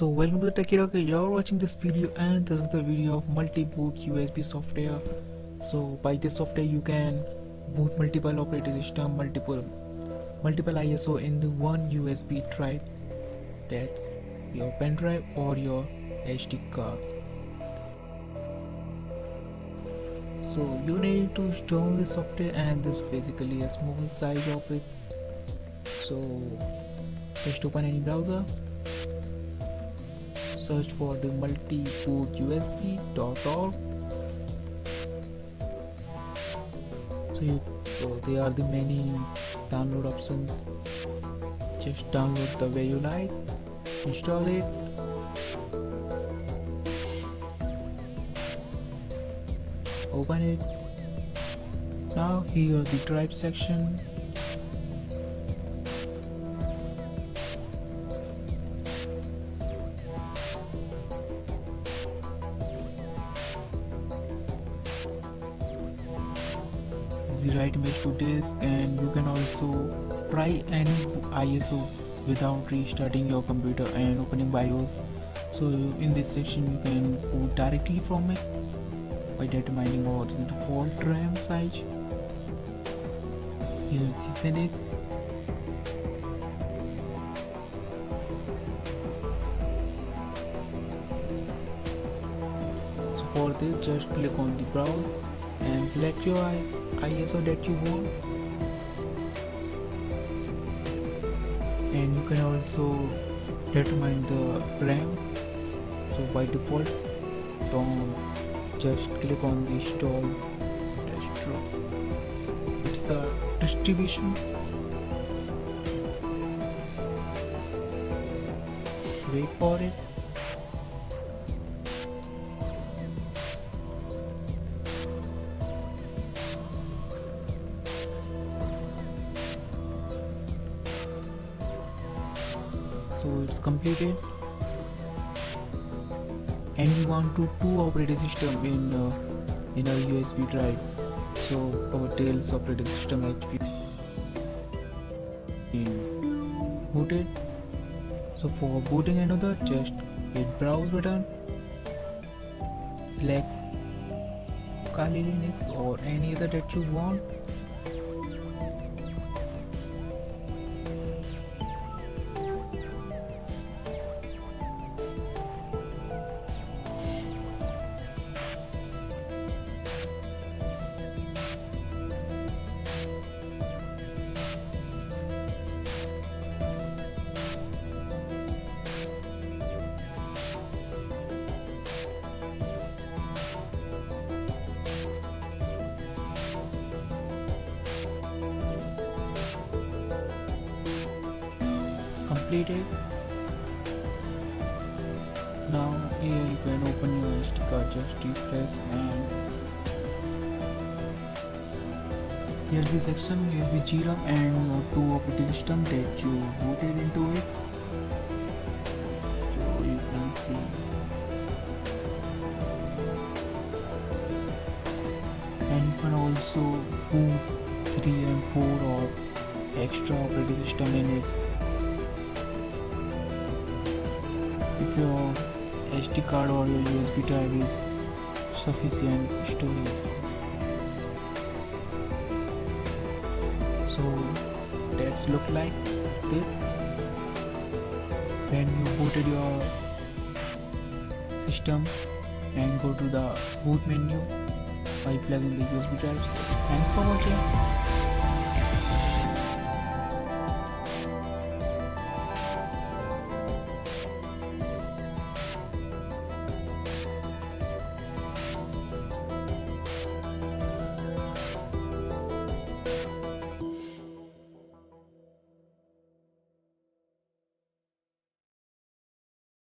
So welcome to Techy Roque. You're watching this video and this is the video of MultiBoot USB software. So by this software you can boot multiple operating system, multiple ISO in the one USB drive. That's your pendrive or your SD card. So you need to install this software, and this is basically a small size of it. So just open any browser, search for the multiboot.usb.org. So there are the many download options. Just download the way you like, install it. Open it. Now here the drive section. The right image to disk, and you can also try any ISO without restarting your computer and opening BIOS. So in this section you can boot directly from it by determining what is the default RAM size. Here's the settings. So for this, just click on the browse and select your ISO that you want, and you can also determine the RAM. So by default, don't just click on the install distro. It's the distribution. Wait for it. So it's completed, and we want to two operating system in a USB drive. So our Tails operating system has been booted. So for booting another, just hit browse button, select Kali Linux or any other that you want. Completed. Now here you can open your SD card, just refresh, and here's the section. Here's the GRAM and your two operating system that you booted into it. So you can see, and you can also boot 3 and 4 or extra operating system in it if your SD card or your USB drive is sufficient storage. So that's look like this when you booted your system and go to the boot menu by plugging the USB drives. Thanks for watching.